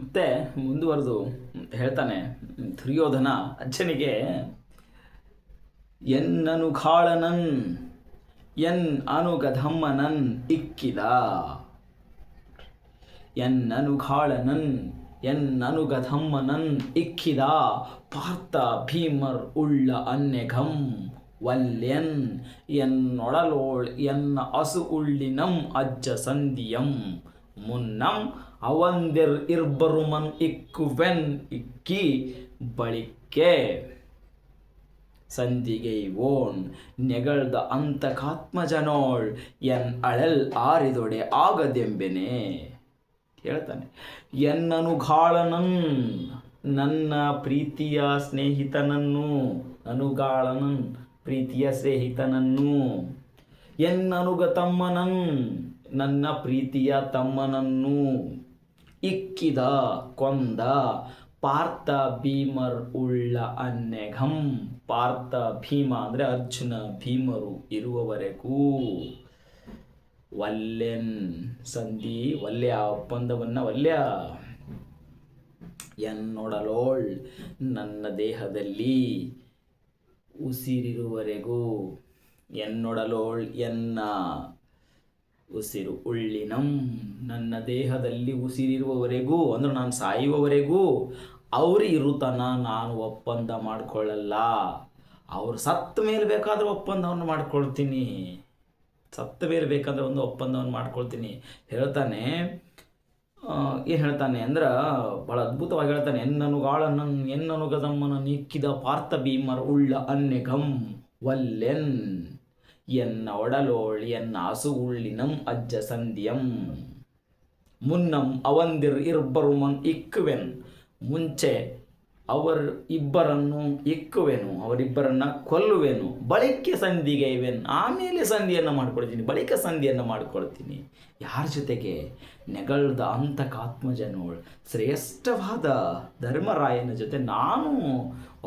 ಮತ್ತೆ ಮುಂದುವರೆದು ಹೇಳ್ತಾನೆ ದುರ್ಯೋಧನ ಅಜ್ಜನಿಗೆ ಎನ್ನನು ಖಾಳನನ್ ಎನ್ ಅನುಗಧಮ್ಮನನ್ ಇಕ್ಕಿದ. ಎನ್ನನು ಖಾಳನನ್ ಎನ್ ಅನುಗಧಮ್ಮನನ್ ಇಕ್ಕಿದ ಪಾರ್ಥ ಭೀಮರ್ ಉಳ್ಳ ಅನ್ನೆಘಂ ವಲ್ಯನ್ എന്നൊടലോൾ എന്ന അസു ഉള്ളിനം അജ്ജ സന്ധിയം മുന്നം അವಂದಿರ್ ಇರ್ಬರುಮನ್ ಇಕ್ಕುವೆನ್ ಇಕ್ಕಿ ಬಳಿಕೆ ಸಂಧಿಗೆ ಓಣ್ ನೆಗಳ್ದ ಅಂತಕಾತ್ಮಜನೋಳ್ ಎನ್ ಅಳಲ್ ಆರಿದೊಡೆ ಆಗದೆಂಬೆನೆ ಹೇಳ್ತಾನೆ. ಎನ್ನನು ಘಾಳನನ್ ನನ್ನ ಪ್ರೀತಿಯ ಸ್ನೇಹಿತನನ್ನು, ಅನುಗಾಳನನ್ ಪ್ರೀತಿಯ ಸ್ನೇಹಿತನನ್ನು, ಎನ್ನನುಗ ತಮ್ಮನನ್ ನನ್ನ ಪ್ರೀತಿಯ ತಮ್ಮನನ್ನು, ಇಕ್ಕಿದ ಕೊಂದ ಪಾರ್ಥ ಭೀಮರ್ ಉಳ್ಳ ಅನ್ನೆಘಂ. ಪಾರ್ಥ ಭೀಮ ಅಂದರೆ ಅರ್ಜುನ ಭೀಮರು ಇರುವವರೆಗೂ ವಲ್ಯನ್ ಸಂಧಿ ವಲ್ಯ ಒಪ್ಪಂದವನ್ನು ವಲ್ಯ ಎನ್ನೊಡಲೋಳ್ ನನ್ನ ದೇಹದಲ್ಲಿ ಉಸಿರಿರುವವರೆಗೂ ಎನ್ನೊಡಲೋಳ್ ಎನ್ನ ಉಸಿರು ಉಳ್ಳಿನಂ ನನ್ನ ದೇಹದಲ್ಲಿ ಉಸಿರಿರುವವರೆಗೂ ಅಂದ್ರೆ ನಾನು ಸಾಯುವವರೆಗೂ ಅವರು ಇರುತನ ನಾನು ಒಪ್ಪಂದ ಮಾಡಿಕೊಳ್ಳಲ್ಲ. ಅವರು ಸತ್ತ ಮೇಲೆ ಬೇಕಾದ್ರೆ ಒಪ್ಪಂದವನ್ನು ಮಾಡ್ಕೊಳ್ತೀನಿ, ಸತ್ತ ಮೇಲೆ ಬೇಕಾದ್ರೆ ಒಂದು ಒಪ್ಪಂದವನ್ನು ಮಾಡ್ಕೊಳ್ತೀನಿ ಹೇಳ್ತಾನೆ. ಏನು ಹೇಳ್ತಾನೆ ಅಂದ್ರೆ ಭಾಳ ಅದ್ಭುತವಾಗಿ ಹೇಳ್ತಾನೆ. ಎನ್ನನುಗದಮ್ಮನ ನಿಕ್ಕಿದ ಪಾರ್ಥ ಭೀಮರ್ ಉಳ್ಳ ಅನ್ನೆಘಂ ವಲ್ಲೆನ್ ಎನ್ನ ಒಡಲೋಳ್ ಎನ್ನ ಹಸು ಉಳ್ಳಿನಂ ಅಜ್ಜ ಸಂಧಿಯಂ ಮುನ್ನಂ ಅವಂದಿರ್ ಇರ್ಬರುಮನ್ ಇಕ್ಕುವೆನ್. ಮುಂಚೆ ಇಬ್ಬರನ್ನು ಇಕ್ಕುವೆನು, ಅವರಿಬ್ಬರನ್ನ ಕೊಲ್ಲುವೆನು, ಬಳಿಕೆ ಸಂಧಿಗೆ ಇವೆನ್ ಆಮೇಲೆ ಸಂಧಿಯನ್ನು ಮಾಡ್ಕೊಳ್ತೀನಿ, ಬಳಿಕ ಸಂಧಿಯನ್ನು ಮಾಡ್ಕೊಳ್ತೀನಿ. ಯಾರ ಜೊತೆಗೆ? ನೆಗಳ್ದ ಅಂತಕಾತ್ಮಜನೋಳ್ ಶ್ರೇಷ್ಠವಾದ ಧರ್ಮರಾಯನ ಜೊತೆ ನಾನು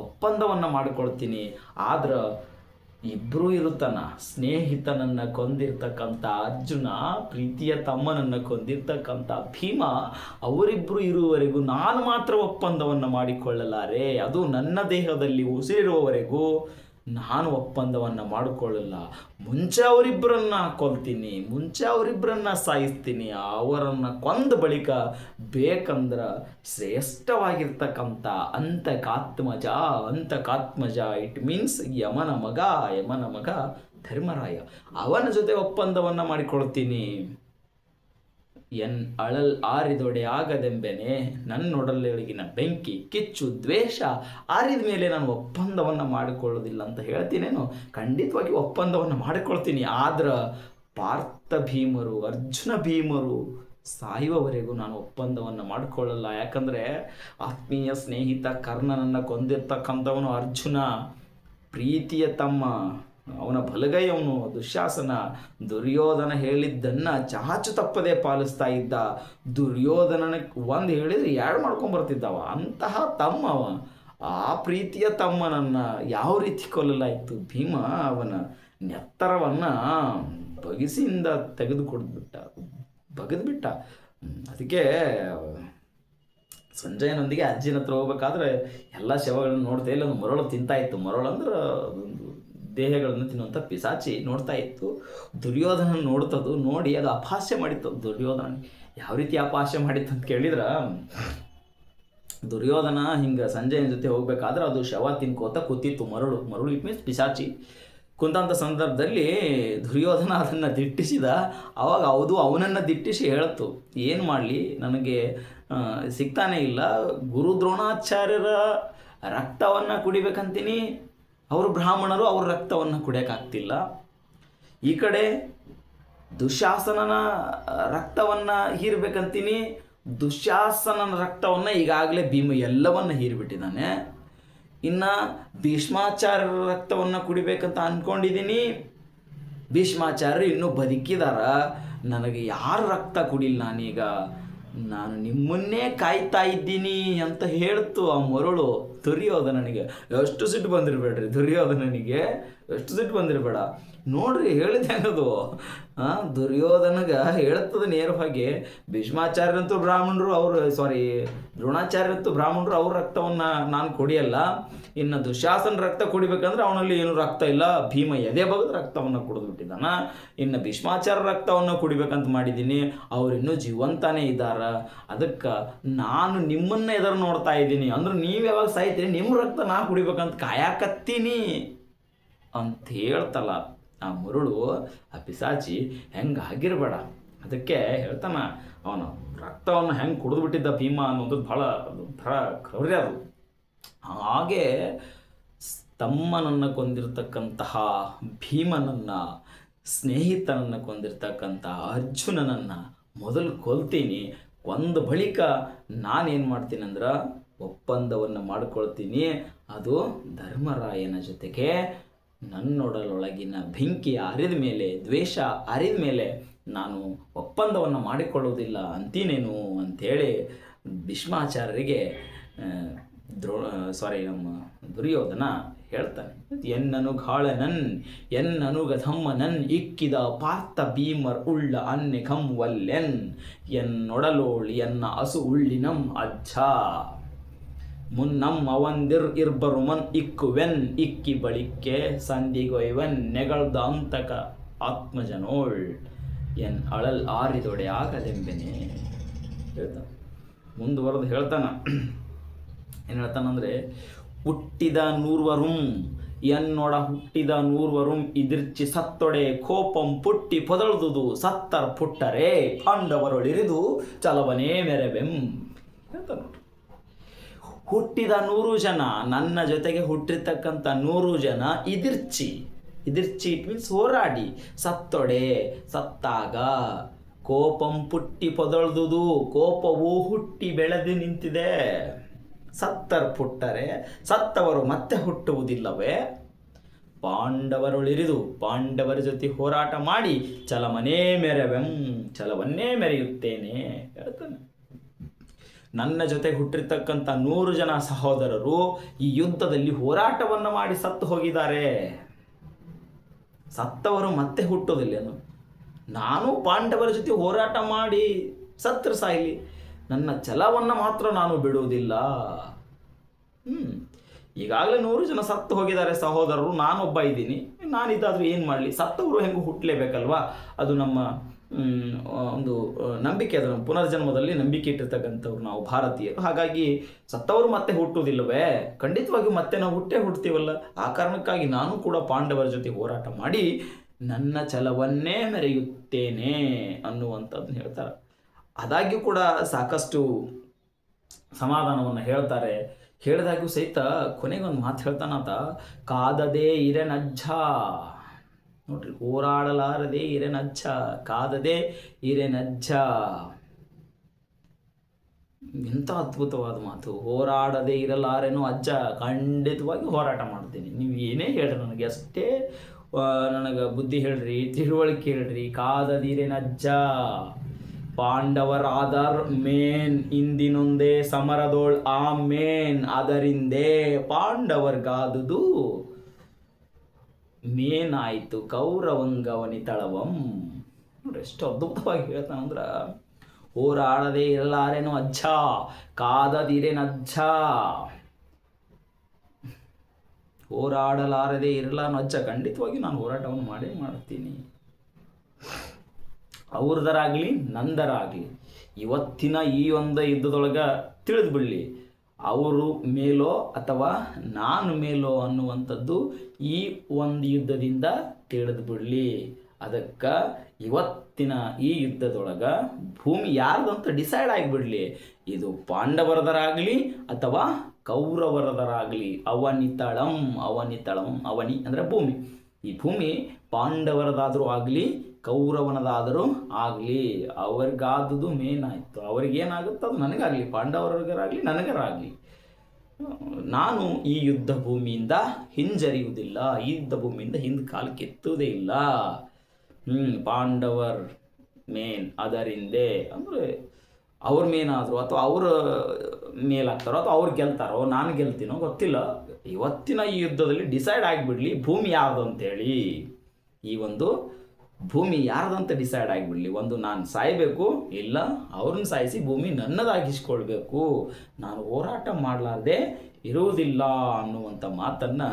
ಒಪ್ಪಂದವನ್ನು ಮಾಡಿಕೊಳ್ತೀನಿ. ಆದ್ರೆ ಇಬ್ಬರೂ ಇರುತ್ತಾನ. ಸ್ನೇಹಿತನನ್ನು ಕೊಂದಿರ್ತಕ್ಕಂಥ ಅರ್ಜುನ, ಪ್ರೀತಿಯ ತಮ್ಮನನ್ನು ಕೊಂದಿರ್ತಕ್ಕಂಥ ಭೀಮ, ಅವರಿಬ್ಬರು ಇರುವವರೆಗೂ ನಾನು ಮಾತ್ರ ಒಪ್ಪಂದವನ್ನು ಮಾಡಿಕೊಳ್ಳಲಾರೆ. ಅದು ನನ್ನ ದೇಹದಲ್ಲಿ ಉಸಿರಿರುವವರೆಗೂ ನಾನು ಒಪ್ಪಂದವನ್ನು ಮಾಡಿಕೊಳ್ಳಲ್ಲ. ಮುಂಚೆ ಅವರಿಬ್ಬರನ್ನ ಕೊಲ್ತೀನಿ, ಮುಂಚೆ ಅವರಿಬ್ಬರನ್ನ ಸಾಯಿಸ್ತೀನಿ. ಅವರನ್ನು ಕೊಂದ ಬಳಿಕ ಬೇಕಂದ್ರೆ ಶ್ರೇಷ್ಠವಾಗಿರ್ತಕ್ಕಂಥ ಅಂತಕಾತ್ಮಜ ಇಟ್ ಮೀನ್ಸ್ ಯಮನ ಮಗ ಧರ್ಮರಾಯ, ಅವನ ಜೊತೆ ಒಪ್ಪಂದವನ್ನು ಮಾಡಿಕೊಳ್ತೀನಿ. ಎನ್ ಅಳಲ್ ಆರಿದೊಡೆ ಆಗದೆಂಬೆನೆ ನನ್ನೊಡಲೊಳಗಿನ ಬೆಂಕಿ ಕಿಚ್ಚು ದ್ವೇಷ ಆರಿದ ಮೇಲೆ ನಾನು ಒಪ್ಪಂದವನ್ನು ಮಾಡಿಕೊಳ್ಳೋದಿಲ್ಲ ಅಂತ ಹೇಳ್ತೀನೇನು? ಖಂಡಿತವಾಗಿ ಒಪ್ಪಂದವನ್ನು ಮಾಡಿಕೊಳ್ತೀನಿ. ಆದ್ರೆ ಪಾರ್ಥ ಭೀಮರು, ಅರ್ಜುನ ಭೀಮರು ಸಾಯುವವರೆಗೂ ನಾನು ಒಪ್ಪಂದವನ್ನು ಮಾಡಿಕೊಳ್ಳಲ್ಲ. ಯಾಕಂದರೆ ಆತ್ಮೀಯ ಸ್ನೇಹಿತ ಕರ್ಣನನ್ನು ಕೊಂದಿರ್ತಕ್ಕಂಥವನು ಅರ್ಜುನ, ಪ್ರೀತಿಯ ತಮ್ಮ, ಅವನ ಬಲಗೈ ಅವನು ದುಶ್ಯಾಸನ. ದುರ್ಯೋಧನ ಹೇಳಿದ್ದನ್ನು ಚಾಚು ತಪ್ಪದೆ ಪಾಲಿಸ್ತಾ ಇದ್ದ. ದುರ್ಯೋಧನನಿಗೆ ಒಂದು ಹೇಳಿದ್ರೆ ಎರಡು ಮಾಡ್ಕೊಂಬರ್ತಿದ್ದವ ಅಂತಹ ತಮ್ಮವ. ಆ ಪ್ರೀತಿಯ ತಮ್ಮನನ್ನು ಯಾವ ರೀತಿ ಕೊಲ್ಲಲಾಯಿತು? ಭೀಮ ಅವನ ನೆತ್ತರವನ್ನು ಬಗಿಸಿಂದ ಬಗೆದುಬಿಟ್ಟ. ಅದಕ್ಕೆ ಸಂಜಯನೊಂದಿಗೆ ಅಜ್ಜಿನ ಹತ್ರ ಹೋಗ್ಬೇಕಾದ್ರೆ ಎಲ್ಲ ಶವಗಳನ್ನು ನೋಡ್ತಾ ಇಲ್ಲ, ಒಂದು ಮರಳು ತಿಂತಾಯಿತ್ತು. ಮರಳು ಅಂದ್ರೆ ದೇಹಗಳನ್ನು ತಿನ್ನುವಂಥ ಪಿಸಾಚಿ ನೋಡ್ತಾ ಇತ್ತು. ದುರ್ಯೋಧನ ನೋಡ್ತದ್ದು, ನೋಡಿ ಅದು ಅಪಹಾಸ್ಯ ಮಾಡಿತ್ತು. ದುರ್ಯೋಧನ ಯಾವ ರೀತಿ ಅಪಹಾಸ್ಯ ಮಾಡಿತ್ತು ಅಂತ ಕೇಳಿದ್ರೆ, ದುರ್ಯೋಧನ ಹಿಂಗೆ ಸಂಜಯನ ಜೊತೆ ಹೋಗ್ಬೇಕಾದ್ರೆ ಅದು ಶವ ತಿನ್ಕೋತ ಕೂತಿತ್ತು. ಮರಳು ಇಟ್ ಮೀನ್ಸ್ ಪಿಸಾಚಿ ಕುಂತಂಥ ಸಂದರ್ಭದಲ್ಲಿ ದುರ್ಯೋಧನ ಅದನ್ನು ದಿಟ್ಟಿಸಿದ. ಆವಾಗ ಅವನನ್ನು ದಿಟ್ಟಿಸಿ ಹೇಳ್ತು, ಏನು ಮಾಡಲಿ, ನನಗೆ ಸಿಗ್ತಾನೆ ಇಲ್ಲ. ಗುರು ದ್ರೋಣಾಚಾರ್ಯರ ರಕ್ತವನ್ನು ಕುಡಿಬೇಕಂತೀನಿ, ಅವರು ಬ್ರಾಹ್ಮಣರು, ಅವ್ರ ರಕ್ತವನ್ನು ಕುಡಿಯೋಕ್ಕಾಗ್ತಿಲ್ಲ. ಈ ಕಡೆ ದುಶ್ಯಾಸನನ ರಕ್ತವನ್ನು ಹೀರ್ಬೇಕಂತೀನಿ, ದುಶ್ಯಾಸನನ ರಕ್ತವನ್ನು ಈಗಾಗಲೇ ಭೀಮ ಎಲ್ಲವನ್ನು ಹೀರಿಬಿಟ್ಟಿದ್ದಾನೆ. ಇನ್ನು ಭೀಷ್ಮಾಚಾರ್ಯರ ರಕ್ತವನ್ನು ಕುಡಿಬೇಕಂತ ಅಂದ್ಕೊಂಡಿದ್ದೀನಿ, ಭೀಷ್ಮಾಚಾರ್ಯರು ಇನ್ನೂ ಬದುಕಿದಾರ. ನನಗೆ ಯಾರು ರಕ್ತ ಕುಡಿಲ್ಲ, ನಾನು ನಿಮ್ಮನ್ನೇ ಕಾಯ್ತಾ ಇದ್ದೀನಿ ಅಂತ ಹೇಳ್ತು ಆ ಮರಳು ದುರ್ಯೋಧನನಿಗೆ. ಎಷ್ಟು ಸಿಟ್ಟು ಬಂದಿರಬೇಡ್ರಿ ದುರ್ಯೋಧನನಿಗೆ. ಎಷ್ಟು ಸಿಟ್ಟು ಬಂದಿರಬೇಡ. ನೋಡ್ರಿ ಹೇಳಿದೆ ಅನ್ನೋದು ದುರ್ಯೋಧನಗ ಹೇಳ್ತದ ನೇರವಾಗಿ. ಭೀಷ್ಮಾಚಾರ್ಯರಂತೂ ಬ್ರಾಹ್ಮಣರು, ದ್ರೋಣಾಚಾರ್ಯರಂತೂ ಬ್ರಾಹ್ಮಣರು, ಅವ್ರ ರಕ್ತವನ್ನ ನಾನು ಕುಡಿಯಲ್ಲ. ಇನ್ನು ದುಶ್ಯಾಸನ ರಕ್ತ ಕುಡಿಬೇಕಂದ್ರೆ ಅವನಲ್ಲಿ ಏನು ರಕ್ತ ಇಲ್ಲ, ಭೀಮ ಎದೆ ಬಗೆದು ರಕ್ತವನ್ನು ಕುಡಿದ್ಬಿಟ್ಟಿದ್ದಾನ. ಇನ್ನು ಭೀಷ್ಮಾಚಾರ್ಯ ರಕ್ತವನ್ನು ಕುಡಿಬೇಕಂತ ಮಾಡಿದ್ದೀನಿ, ಅವರಿನ್ನೂ ಜೀವಂತಾನೇ ಇದ್ದಾರ. ಅದಕ್ಕೆ ನಾನು ನಿಮ್ಮನ್ನ ಎದುರು ನೋಡ್ತಾ ಇದ್ದೀನಿ, ಅಂದ್ರೆ ನೀವು ಯಾವಾಗ ಸಾಯ್ತೀರಿ ನಿಮ್ಮ ರಕ್ತ ನಾ ಕುಡಿಬೇಕಂತ ಕಾಯಕತ್ತೀನಿ ಅಂತ ಹೇಳ್ತಲ್ಲ ಆ ಮರುಳು, ಆ ಪಿಸಾಚಿ ಹೆಂಗೆ ಆಗಿರಬೇಡ. ಅದಕ್ಕೆ ಹೇಳ್ತಾನ, ಅವನು ರಕ್ತವನ್ನು ಹೆಂಗೆ ಕುಡಿದ್ಬಿಟ್ಟಿದ್ದ ಭೀಮ ಅನ್ನೋದು ಭಾಳ ಕ್ರೌರ್ಯ ಅದು. ಹಾಗೆ ತಮ್ಮನನ್ನು ಕೊಂದಿರ್ತಕ್ಕಂತಹ ಭೀಮನನ್ನು, ಸ್ನೇಹಿತನನ್ನು ಕೊಂದಿರ್ತಕ್ಕಂತಹ ಅರ್ಜುನನನ್ನು ಮೊದಲು ಕೊಲ್ತೀನಿ. ಕೊಂದ ಬಳಿಕ ನಾನೇನು ಮಾಡ್ತೀನಿ ಅಂದ್ರೆ ಒಪ್ಪಂದವನ್ನು ಮಾಡ್ಕೊಳ್ತೀನಿ. ಅದು ಧರ್ಮರಾಯನ ಜೊತೆಗೆ ನನ್ನೊಡಲೊಳಗಿನ ಬೆಂಕಿ ಅರಿದ ಮೇಲೆ, ದ್ವೇಷ ಅರಿದ ಮೇಲೆ ನಾನು ಒಪ್ಪಂದವನ್ನು ಮಾಡಿಕೊಳ್ಳುವುದಿಲ್ಲ ಅಂತೀನೇನು ಅಂಥೇಳಿ ಭೀಷ್ಮಾಚಾರ್ಯರಿಗೆ ನಮ್ಮ ದುರ್ಯೋಧನ ಹೇಳ್ತಾನೆ. ಎನ್ನನುಗಧಮ್ಮನನ್ ಇಕ್ಕಿದ ಪಾರ್ಥ ಭೀಮರ್ ಉಳ್ಳ ಅನ್ನೆ ಕಮ್ವಲ್ಲೆನ್ ಎನ್ನೊಡಲೋಳಿ ಎನ್ನ ಅಸು ಉಳ್ಳಿನಂ ಅಜ್ಜ ಮುನ್ನಂ ಅವಂದಿರ್ ಇರ್ಬರುಮನ್ ಇಕ್ಕುವೆನ್ ಇಕ್ಕಿ ಬಳಿಕೆ ಸಂದಿಗೊಯ್ವನ್ ನೆಗಳ್ದ ಅಂತಕ ಆತ್ಮಜನೋಳ್ ಎನ್ ಅಳಲ್ ಆರಿದೊಡೆ ಆಗದೆಂಬೆನೆ ಹೇಳ್ತಾನೆ. ಮುಂದುವರೆದು ಹೇಳ್ತಾನ, ಏನು ಹೇಳ್ತಾನಂದರೆ, ಹುಟ್ಟಿದ ನೂರ್ವರುಂ ಎನ್ನೊಡ ಹುಟ್ಟಿದ ನೂರ್ವರುಂ ಇದಿರ್ಚಿ ಸತ್ತೊಡೆ ಕೋಪಂ ಪುಟ್ಟಿ ಪೊದಳ್ದುದು ಸತ್ತರ್ ಪುಟ್ಟರೆ ಪಾಂಡವರೊಳಿರಿದು ಚಲವನೇ ಮೆರೆವೆಂ ಹೇಳ್ತಾನೆ. ಹುಟ್ಟಿದ 100 ಜನ, ನನ್ನ ಜೊತೆಗೆ ಹುಟ್ಟಿರ್ತಕ್ಕಂಥ 100 ಜನ ಇದಿರ್ಚಿ ಇಟ್ ಮೀನ್ಸ್ ಹೋರಾಡಿ, ಸತ್ತೊಡೆ ಸತ್ತಾಗ, ಕೋಪಂ ಪುಟ್ಟಿ ಪೊದಳ್ದುದು ಕೋಪವು ಹುಟ್ಟಿ ಬೆಳೆದು ನಿಂತಿದೆ, ಸತ್ತರ್ ಪುಟ್ಟರೆ ಸತ್ತವರು ಮತ್ತೆ ಹುಟ್ಟುವುದಿಲ್ಲವೇ, ಪಾಂಡವರೊಳಿರಿದು ಪಾಂಡವರ ಜೊತೆ ಹೋರಾಟ ಮಾಡಿ ಛಲವನ್ನೇ ಮೆರೆಯುತ್ತೇನೆ ಹೇಳ್ತಾನೆ. ನನ್ನ ಜೊತೆ ಹುಟ್ಟಿರ್ತಕ್ಕಂಥ 100 ಜನ ಸಹೋದರರು ಈ ಯುದ್ಧದಲ್ಲಿ ಹೋರಾಟವನ್ನು ಮಾಡಿ ಸತ್ತು ಹೋಗಿದ್ದಾರೆ. ಸತ್ತವರು ಮತ್ತೆ ಹುಟ್ಟೋದಿಲ್ಲೇನು? ನಾನು ಪಾಂಡವರ ಜೊತೆ ಹೋರಾಟ ಮಾಡಿ ಸತ್ರ ಸಾಯಲಿ, ನನ್ನ ಛಲವನ್ನು ಮಾತ್ರ ನಾನು ಬಿಡುವುದಿಲ್ಲ. ಈಗಾಗಲೇ 100 ಜನ ಸತ್ತು ಹೋಗಿದ್ದಾರೆ ಸಹೋದರರು, ನಾನೊಬ್ಬ ಇದ್ದೀನಿ. ನಾನಿದ್ದಾದರೂ ಏನು ಮಾಡಲಿ? ಸತ್ತವರು ಹೆಂಗೂ ಹುಟ್ಟಲೇಬೇಕಲ್ವಾ? ಅದು ನಮ್ಮ ಒಂದು ನಂಬಿಕೆ. ಅದು ಪುನರ್ಜನ್ಮದಲ್ಲಿ ನಂಬಿಕೆ ಇಟ್ಟಿರ್ತಕ್ಕಂಥವ್ರು ನಾವು ಭಾರತೀಯರು. ಹಾಗಾಗಿ ಸತ್ತವರು ಮತ್ತೆ ಹುಟ್ಟುವುದಿಲ್ಲವೇ? ಖಂಡಿತವಾಗಿಯೂ ಮತ್ತೆ ನಾವು ಹುಡ್ತೀವಲ್ಲ. ಆ ಕಾರಣಕ್ಕಾಗಿ ನಾನು ಕೂಡ ಪಾಂಡವರ ಜೊತೆ ಹೋರಾಟ ಮಾಡಿ ನನ್ನ ಛಲವನ್ನೇ ಮೆರೆಯುತ್ತೇನೆ ಅನ್ನುವಂಥದ್ದನ್ನು ಹೇಳ್ತಾರೆ. ಆದಾಗ್ಯೂ ಕೂಡ ಸಾಕಷ್ಟು ಸಮಾಧಾನವನ್ನು ಹೇಳ್ತಾರೆ. ಹೇಳಿದಾಗ್ಯೂ ಸಹಿತ ಕೊನೆಗೊಂದು ಮಾತು ಹೇಳ್ತಾನಾತ, ಕಾದದೇ ಇರೆನಜ್ಜ. ನೋಡ್ರಿ, ಹೋರಾಡಲಾರದೆ ಇರೆನಜ್ಜ, ಕಾದದೆ ಇರೆನಜ್ಜ. ಎಂಥ ಅದ್ಭುತವಾದ ಮಾತು. ಹೋರಾಡದೆ ಇರಲಾರೇನೋ ಅಜ್ಜ, ಖಂಡಿತವಾಗಿ ಹೋರಾಟ ಮಾಡ್ತೀನಿ. ನೀವು ಏನೇ ಹೇಳ್ರಿ ನನಗೆ, ಅಷ್ಟೇ ನನಗೆ ಬುದ್ಧಿ ಹೇಳ್ರಿ, ತಿಳುವಳಿಕೆ ಹೇಳ್ರಿ. ಕಾದದಿರೆನಜ್ಜ, ಪಾಂಡವರಾದರ್ ಮೇನ್ ಇಂದಿನೊಂದೇ ಸಮರದೋಳ್ ಆ ಮೇನ್ ಅದರಿಂದೇ ಪಾಂಡವರ್ಗಾದುದು ಮೇನಾಯಿತು ಕೌರವಂಗವನಿ ತಳವಂ. ನೋಡ್ರಿ ಎಷ್ಟು ಅದ್ಭುತವಾಗಿ ಹೇಳ್ತಾನಂದ್ರೆ, ಹೋರಾಡದೆ ಇರಲಾರೇನೋ ಅಜ್ಜ, ಕಾದದಿರೇನಜ್ಜ. ಹೋರಾಡಲಾರದೆ ಇರಲಾನು ಅಜ್ಜ, ಖಂಡಿತವಾಗಿ ನಾನು ಹೋರಾಟವನ್ನು ಮಾಡ್ತೀನಿ. ಅವ್ರದರಾಗಲಿ ನಂದರಾಗಲಿ ಇವತ್ತಿನ ಈ ಒಂದು ಯುದ್ಧದೊಳಗೆ ತಿಳಿದು ಬಿಡಲಿ, ಅವರು ಮೇಲೋ ಅಥವಾ ನಾನು ಮೇಲೋ ಅನ್ನುವಂಥದ್ದು ಈ ಒಂದು ಯುದ್ಧದಿಂದ ತಿಳಿದು ಬಿಡಲಿ. ಅದಕ್ಕೆ ಇವತ್ತಿನ ಈ ಯುದ್ಧದೊಳಗೆ ಭೂಮಿ ಯಾರ್ದು ಅಂತ ಡಿಸೈಡ್ ಆಗಿಬಿಡಲಿ. ಇದು ಪಾಂಡವರದರಾಗಲಿ ಅಥವಾ ಕೌರವರದರಾಗಲಿ. ಅವನಿತಳಂ, ಅವನಿ ಅಂದರೆ ಭೂಮಿ. ಈ ಭೂಮಿ ಪಾಂಡವರದಾದರೂ ಆಗಲಿ ಕೌರವನದಾದರೂ ಆಗಲಿ, ಅವ್ರಿಗಾದುದು ಮೇನ್ ಆಯಿತು. ಅವ್ರಿಗೇನಾಗುತ್ತೋ ಅದು ನನಗಾಗಲಿ, ಪಾಂಡವರಿಗರಾಗಲಿ ನನಗರಾಗಲಿ. ನಾನು ಈ ಯುದ್ಧ ಭೂಮಿಯಿಂದ ಹಿಂಜರಿಯುವುದಿಲ್ಲ, ಈ ಯುದ್ಧ ಭೂಮಿಯಿಂದ ಹಿಂದೆ ಕಾಲು ಕೆತ್ತುವುದೇ ಇಲ್ಲ. ಪಾಂಡವರ್ ಮೇನ್ ಅದರಿಂದೆ ಅಂದರೆ ಅವ್ರ ಮೇನಾದರೂ ಅಥವಾ ಅವ್ರ ಮೇಲಾಗ್ತಾರೋ ಅಥವಾ ಅವ್ರು ಗೆಲ್ತಾರೋ ನಾನು ಗೆಲ್ತೀನೋ ಗೊತ್ತಿಲ್ಲ. ಇವತ್ತಿನ ಈ ಯುದ್ಧದಲ್ಲಿ ಡಿಸೈಡ್ ಆಗಿಬಿಡಲಿ ಭೂಮಿ ಯಾರ್ದು ಅಂತೇಳಿ. ಈ ಒಂದು ಭೂಮಿ ಯಾರ್ದಂತ ಡಿಸೈಡ್ ಆಗಿಬಿಡಲಿ. ಒಂದು ನಾನು ಸಾಯಬೇಕು, ಇಲ್ಲ ಅವ್ರನ್ನ ಸಾಯಿಸಿ ಭೂಮಿ ನನ್ನದಾಗಿಸ್ಕೊಳ್ಬೇಕು. ನಾನು ಹೋರಾಟ ಮಾಡಲಾರ್ದೆ ಇರುವುದಿಲ್ಲ ಅನ್ನುವಂಥ ಮಾತನ್ನು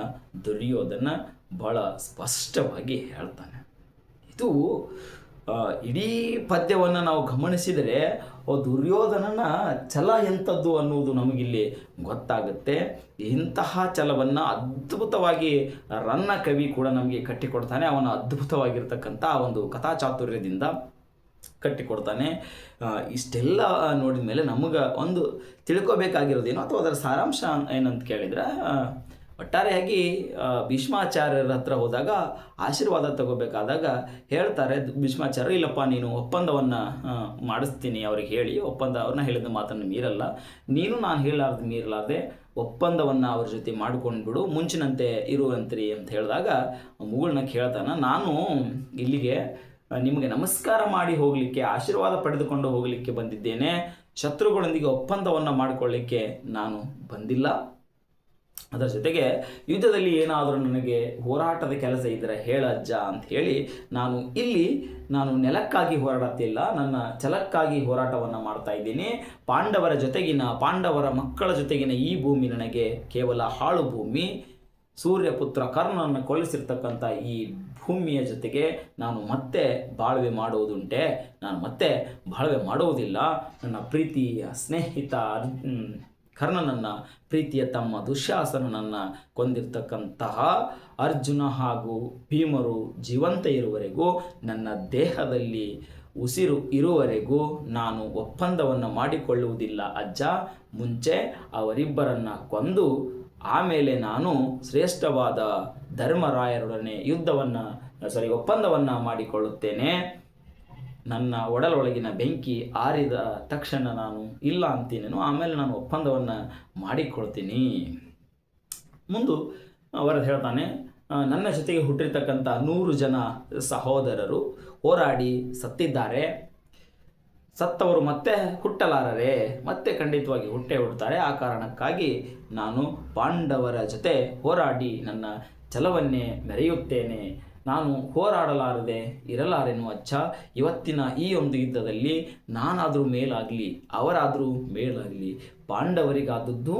ದುರ್ಯೋಧನ ಬಹಳ ಸ್ಪಷ್ಟವಾಗಿ ಹೇಳ್ತಾನೆ. ಇದು ಇಡೀ ಪದ್ಯವನ್ನು ನಾವು ಗಮನಿಸಿದರೆ ದುರ್ಯೋಧನನ ಛಲ ಎಂಥದ್ದು ಅನ್ನುವುದು ನಮಗಿಲ್ಲಿ ಗೊತ್ತಾಗುತ್ತೆ. ಇಂತಹ ಛಲವನ್ನು ಅದ್ಭುತವಾಗಿ ರನ್ನ ಕವಿ ಕೂಡ ನಮಗೆ ಕಟ್ಟಿಕೊಡ್ತಾನೆ. ಅವನ ಅದ್ಭುತವಾಗಿರ್ತಕ್ಕಂಥ ಒಂದು ಕಥಾಚಾತುರ್ಯದಿಂದ ಕಟ್ಟಿಕೊಡ್ತಾನೆ. ಇಷ್ಟೆಲ್ಲ ನೋಡಿದ ಮೇಲೆ ನಮಗೆ ಒಂದು ತಿಳ್ಕೊಬೇಕಾಗಿರೋದೇನು ಅಥವಾ ಅದರ ಸಾರಾಂಶ ಏನಂತ ಕೇಳಿದರೆ, ಒಟ್ಟಾರೆಯಾಗಿ ಭೀಷ್ಮಾಚಾರ್ಯರ ಹತ್ರ ಹೋದಾಗ ಆಶೀರ್ವಾದ ತಗೋಬೇಕಾದಾಗ ಹೇಳ್ತಾರೆ ಭೀಷ್ಮಾಚಾರ್ಯರು, ಇಲ್ಲಪ್ಪ ನೀನು ಒಪ್ಪಂದವನ್ನು ಮಾಡಿಸ್ತೀನಿ ಅವ್ರಿಗೆ ಹೇಳಿ, ಅವ್ರನ್ನ ಹೇಳಿದ ಮಾತನ್ನು ಮೀರಲ್ಲ, ನೀನು ನಾನು ಹೇಳಲಾರ್ದು ಮೀರಲಾರ್ದೆ ಒಪ್ಪಂದವನ್ನು ಅವ್ರ ಜೊತೆ ಮಾಡ್ಕೊಂಡ್ಬಿಡು, ಮುಂಚಿನಂತೆ ಇರುವಂತ್ರಿ ಅಂತ ಹೇಳಿದಾಗ ಮುಗುಳ್ನ ಕೇಳ್ತಾನೆ, ನಾನು ಇಲ್ಲಿಗೆ ನಿಮಗೆ ನಮಸ್ಕಾರ ಮಾಡಿ ಹೋಗಲಿಕ್ಕೆ, ಆಶೀರ್ವಾದ ಪಡೆದುಕೊಂಡು ಹೋಗಲಿಕ್ಕೆ ಬಂದಿದ್ದೇನೆ, ಶತ್ರುಗಳೊಂದಿಗೆ ಒಪ್ಪಂದವನ್ನು ಮಾಡಿಕೊಳ್ಳಿಕ್ಕೆ ನಾನು ಬಂದಿಲ್ಲ. ಅದರ ಜೊತೆಗೆ ಯುದ್ಧದಲ್ಲಿ ಏನಾದರೂ ನನಗೆ ಹೋರಾಟದ ಕೆಲಸ ಇದ್ದರೆ ಹೇಳಜ್ಜ ಅಂತ ಹೇಳಿ ನಾನು ನೆಲಕ್ಕಾಗಿ ಹೋರಾಡುತ್ತಿಲ್ಲ, ನನ್ನ ಛಲಕ್ಕಾಗಿ ಹೋರಾಟವನ್ನು ಮಾಡ್ತಾ ಇದ್ದೀನಿ. ಪಾಂಡವರ ಮಕ್ಕಳ ಜೊತೆಗಿನ ಈ ಭೂಮಿ ನನಗೆ ಕೇವಲ ಹಾಳು ಭೂಮಿ. ಸೂರ್ಯಪುತ್ರ ಕರ್ಣನನ್ನು ಕೊಲ್ಲಿಸಿರ್ತಕ್ಕಂಥ ಈ ಭೂಮಿಯ ಜೊತೆಗೆ ನಾನು ಮತ್ತೆ ಬಾಳ್ವೆ ಮಾಡುವುದುಂಟೆ, ನಾನು ಮತ್ತೆ ಬಾಳ್ವೆ ಮಾಡುವುದಿಲ್ಲ. ನನ್ನ ಪ್ರೀತಿಯ ಸ್ನೇಹಿತ ಕರ್ಣನನ್ನು, ಪ್ರೀತಿಯ ತಮ್ಮ ದುಶ್ಯಾಸನನನ್ನು ಕೊಂದಿರ್ತಕ್ಕಂತಹ ಅರ್ಜುನ ಹಾಗೂ ಭೀಮರು ಜೀವಂತ ಇರುವವರೆಗೂ, ನನ್ನ ದೇಹದಲ್ಲಿ ಉಸಿರು ಇರುವವರೆಗೂ ನಾನು ಒಪ್ಪಂದವನ್ನು ಮಾಡಿಕೊಳ್ಳುವುದಿಲ್ಲ ಅಜ್ಜ. ಮುಂಚೆ ಅವರಿಬ್ಬರನ್ನು ಕೊಂದು ಆಮೇಲೆ ನಾನು ಶ್ರೇಷ್ಠವಾದ ಧರ್ಮರಾಯರೊಡನೆ ಒಪ್ಪಂದವನ್ನು ಮಾಡಿಕೊಳ್ಳುತ್ತೇನೆ. ನನ್ನ ಒಡಲೊಳಗಿನ ಬೆಂಕಿ ಆರಿದ ತಕ್ಷಣ ನಾನು ಇಲ್ಲ ಅಂತೀನೇನು, ಆಮೇಲೆ ನಾನು ಒಪ್ಪಂದವನ್ನು ಮಾಡಿಕೊಳ್ತೀನಿ. ವರದ ಹೇಳ್ತಾನೆ, ನನ್ನ ಜೊತೆಗೆ ಹುಟ್ಟಿರ್ತಕ್ಕಂಥ 100 ಜನ ಸಹೋದರರು ಹೋರಾಡಿ ಸತ್ತಿದ್ದಾರೆ. ಸತ್ತವರು ಮತ್ತೆ ಹುಟ್ಟಲಾರರೆ, ಮತ್ತೆ ಖಂಡಿತವಾಗಿ ಹುಟ್ಟುತ್ತಾರೆ. ಆ ಕಾರಣಕ್ಕಾಗಿ ನಾನು ಪಾಂಡವರ ಜೊತೆ ಹೋರಾಡಿ ನನ್ನ ಛಲವನ್ನೇ ಮೆರೆಯುತ್ತೇನೆ. ನಾನು ಹೋರಾಡಲಾರದೆ ಇರಲಾರೆನು ಅಚ್ಚ. ಇವತ್ತಿನ ಈ ಒಂದು ಯುದ್ಧದಲ್ಲಿ ನಾನಾದರೂ ಮೇಲಾಗಲಿ, ಅವರಾದರೂ ಮೇಲಾಗಲಿ, ಪಾಂಡವರಿಗಾದದ್ದು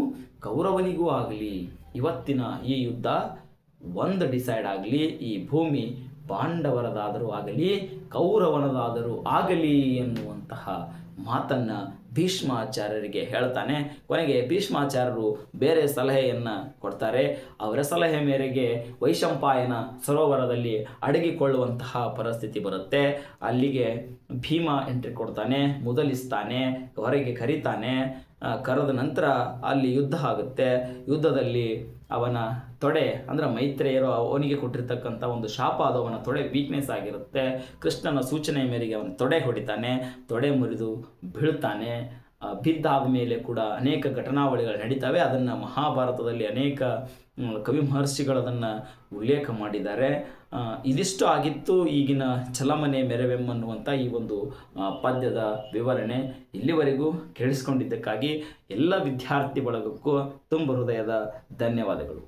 ಕೌರವನಿಗೂ ಆಗಲಿ, ಇವತ್ತಿನ ಈ ಯುದ್ಧ ಒಂದು ಡಿಸೈಡ್ ಆಗಲಿ, ಈ ಭೂಮಿ ಪಾಂಡವರದಾದರೂ ಆಗಲಿ ಕೌರವನದಾದರೂ ಆಗಲಿ ಎನ್ನುವಂತಹ ಮಾತನ್ನು ಭೀಷ್ಮಾಚಾರ್ಯರಿಗೆ ಹೇಳ್ತಾನೆ. ಕೊನೆಗೆ ಭೀಷ್ಮಾಚಾರ್ಯರು ಬೇರೆ ಸಲಹೆಯನ್ನು ಕೊಡ್ತಾರೆ. ಅವರ ಸಲಹೆ ಮೇರೆಗೆ ವೈಶಂಪಾಯನ ಸರೋವರದಲ್ಲಿ ಅಡಗಿಕೊಳ್ಳುವಂತಹ ಪರಿಸ್ಥಿತಿ ಬರುತ್ತೆ. ಅಲ್ಲಿಗೆ ಭೀಮ ಎಂಟ್ರಿ ಕೊಡ್ತಾನೆ, ಮೊದಲಿಸ್ತಾನೆ, ಹೊರಗೆ ಕರೀತಾನೆ. ಕರೆದ ನಂತರ ಅಲ್ಲಿ ಯುದ್ಧ ಆಗುತ್ತೆ. ಯುದ್ಧದಲ್ಲಿ ಅವನ ತೊಡೆ ಅಂದರೆ ಮೈತ್ರೇಯರು ಅವನಿಗೆ ಕೊಟ್ಟಿರ್ತಕ್ಕಂಥ ಒಂದು ಶಾಪ, ಅದು ಅವನ ತೊಡೆ ವೀಕ್ನೆಸ್ ಆಗಿರುತ್ತೆ. ಕೃಷ್ಣನ ಸೂಚನೆ ಮೇರೆಗೆ ಅವನ ತೊಡೆ ಹೊಡಿತಾನೆ, ತೊಡೆ ಮುರಿದು ಬೀಳ್ತಾನೆ. ಬಿದ್ದಾದ ಮೇಲೆ ಕೂಡ ಅನೇಕ ಘಟನಾವಳಿಗಳು ನಡೀತವೆ. ಅದನ್ನು ಮಹಾಭಾರತದಲ್ಲಿ ಅನೇಕ ಕವಿ ಮಹರ್ಷಿಗಳು ಅದನ್ನು ಉಲ್ಲೇಖ ಮಾಡಿದ್ದಾರೆ. ಇದಿಷ್ಟು ಆಗಿತ್ತು ಈಗಿನ ಛಲಮನೆ ಮೆರವೆಮ್ಮನ್ನುವಂಥ ಈ ಒಂದು ಪದ್ಯದ ವಿವರಣೆ. ಇಲ್ಲಿವರೆಗೂ ಕೇಳಿಸ್ಕೊಂಡಿದ್ದಕ್ಕಾಗಿ ಎಲ್ಲ ವಿದ್ಯಾರ್ಥಿ ಬಳಗಕ್ಕೂ ತುಂಬ ಹೃದಯದ ಧನ್ಯವಾದಗಳು.